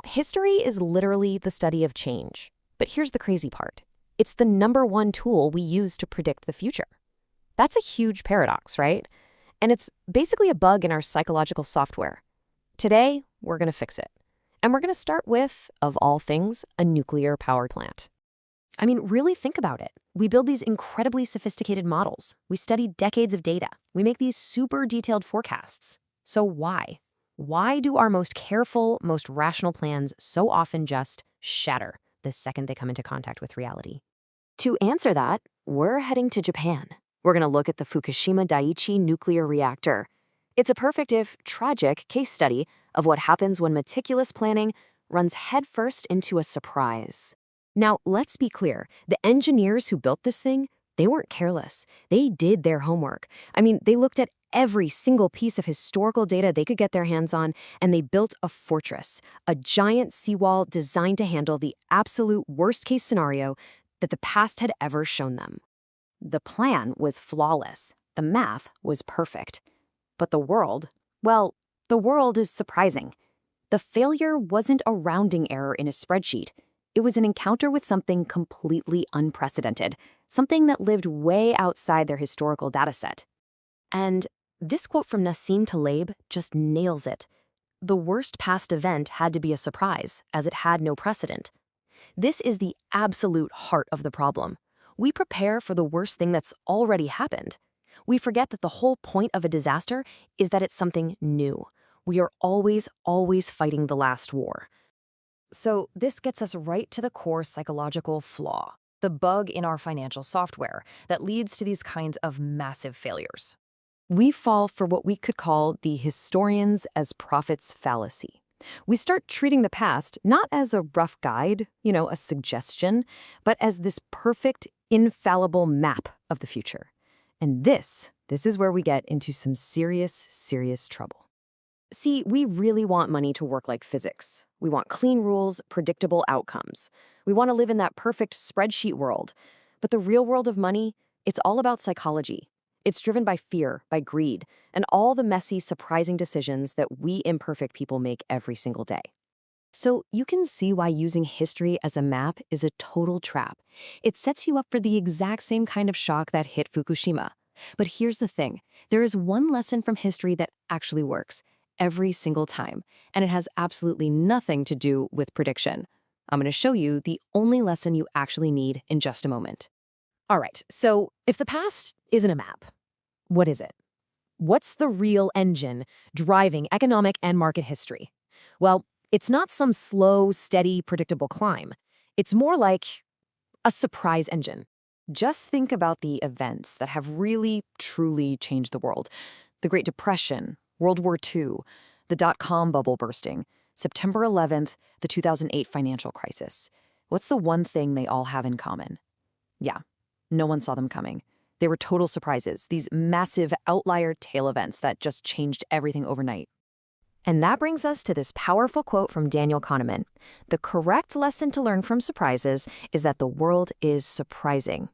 History is literally the study of change. But here's the crazy part. It's the number one tool we use to predict the future. That's a huge paradox, right? And it's basically a bug in our psychological software. Today, we're going to fix it. And we're going to start with, of all things, a nuclear power plant. I mean, really think about it. We build these incredibly sophisticated models. We study decades of data. We make these super detailed forecasts. So why? Why do our most careful, most rational plans so often just shatter the second they come into contact with reality? To answer that, we're heading to Japan. We're going to look at the Fukushima Daiichi nuclear reactor. It's a perfect, if tragic, case study of what happens when meticulous planning runs headfirst into a surprise. Now, let's be clear. The engineers who built this thing, they weren't careless. They did their homework. I mean, they looked at every single piece of historical data they could get their hands on, and they built a fortress, a giant seawall designed to handle the absolute worst-case scenario that the past had ever shown them. The plan was flawless. The math was perfect. But the world, well, the world is surprising. The failure wasn't a rounding error in a spreadsheet. It was an encounter with something completely unprecedented, something that lived way outside their historical dataset. And this quote from Nassim Taleb just nails it. The worst past event had to be a surprise, as it had no precedent. This is the absolute heart of the problem. We prepare for the worst thing that's already happened. We forget that the whole point of a disaster is that it's something new. We are always fighting the last war. So this gets us right to the core psychological flaw, the bug in our financial software that leads to these kinds of massive failures. We fall for what we could call the historians as prophets fallacy. We start treating the past not as a rough guide, a suggestion, but as this perfect, infallible map of the future. And this is where we get into some serious trouble. See, we really want money to work like physics. We want clean rules, predictable outcomes. We want to live in that perfect spreadsheet world. But the real world of money, it's all about psychology. It's driven by fear, by greed, and all the messy, surprising decisions that we imperfect people make every single day. So you can see why using history as a map is a total trap. It sets you up for the exact same kind of shock that hit Fukushima. But here's the thing. There is one lesson from history that actually works every single time, and it has absolutely nothing to do with prediction. I'm going to show you the only lesson you actually need in just a moment. All right, so if the past isn't a map, what is it? What's the real engine driving economic and market history? Well, it's not some slow, steady, predictable climb. It's more like a surprise engine. Just think about the events that have really, truly changed the world. The Great Depression, World War II, the dot-com bubble bursting, September 11th, the 2008 financial crisis. What's the one thing they all have in common? Yeah, no one saw them coming. They were total surprises, these massive outlier tail events that just changed everything overnight. And that brings us to this powerful quote from Daniel Kahneman. The correct lesson to learn from surprises is that the world is surprising.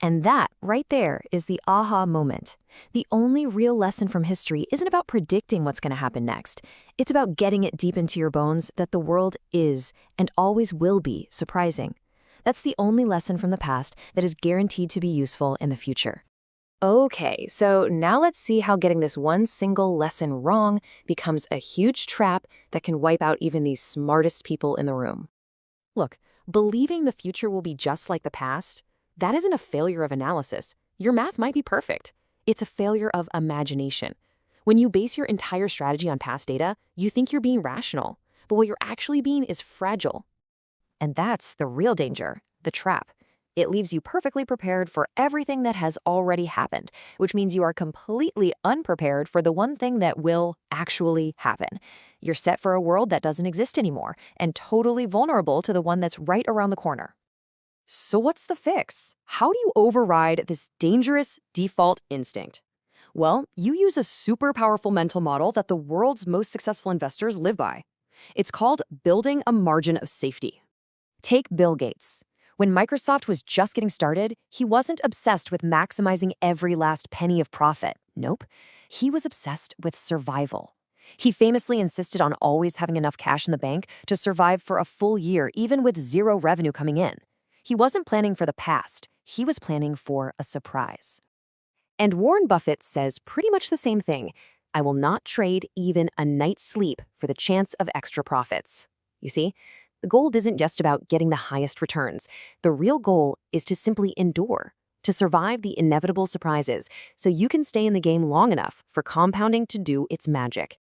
And that, right there, is the aha moment. The only real lesson from history isn't about predicting what's going to happen next. It's about getting it deep into your bones that the world is, and always will be, surprising. That's the only lesson from the past that is guaranteed to be useful in the future. Okay, so now let's see how getting this one single lesson wrong becomes a huge trap that can wipe out even the smartest people in the room. Look, believing the future will be just like the past, that isn't a failure of analysis. Your math might be perfect. It's a failure of imagination. When you base your entire strategy on past data, you think you're being rational, but what you're actually being is fragile. And that's the real danger, the trap. It leaves you perfectly prepared for everything that has already happened, which means you are completely unprepared for the one thing that will actually happen. You're set for a world that doesn't exist anymore and totally vulnerable to the one that's right around the corner. So what's the fix? How do you override this dangerous default instinct? Well, you use a super powerful mental model that the world's most successful investors live by. It's called building a margin of safety. Take Bill Gates. When Microsoft was just getting started, he wasn't obsessed with maximizing every last penny of profit. Nope. He was obsessed with survival. He famously insisted on always having enough cash in the bank to survive for a full year, even with zero revenue coming in. He wasn't planning for the past, he was planning for a surprise. And Warren Buffett says pretty much the same thing. I will not trade even a night's sleep for the chance of extra profits. You see, the goal isn't just about getting the highest returns. The real goal is to simply endure, to survive the inevitable surprises, so you can stay in the game long enough for compounding to do its magic.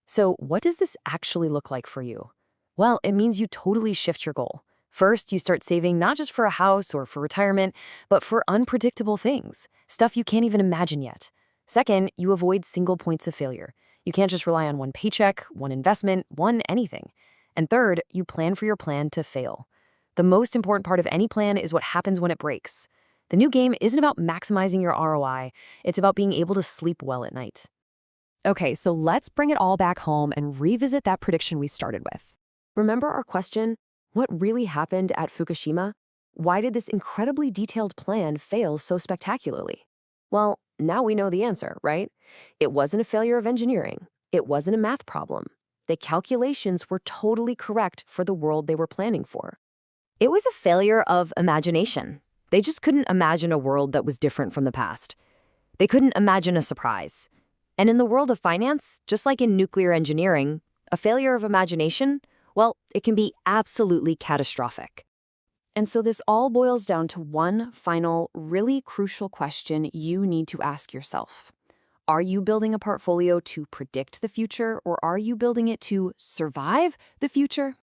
So, what does this actually look like for you? Well, it means you totally shift your goal. First, you start saving not just for a house or for retirement, but for unpredictable things, stuff you can't even imagine yet. Second, you avoid single points of failure. You can't just rely on one paycheck, one investment, one anything. And third, you plan for your plan to fail. The most important part of any plan is what happens when it breaks. The new game isn't about maximizing your ROI, it's about being able to sleep well at night. Okay, so let's bring it all back home and revisit that prediction we started with. Remember our question? What really happened at Fukushima? Why did this incredibly detailed plan fail so spectacularly? Well, now we know the answer, right? It wasn't a failure of engineering. It wasn't a math problem. The calculations were totally correct for the world they were planning for. It was a failure of imagination. They just couldn't imagine a world that was different from the past. They couldn't imagine a surprise. And in the world of finance, just like in nuclear engineering, a failure of imagination, well, it can be absolutely catastrophic. And so this all boils down to one final, really crucial question you need to ask yourself. Are you building a portfolio to predict the future, or are you building it to survive the future?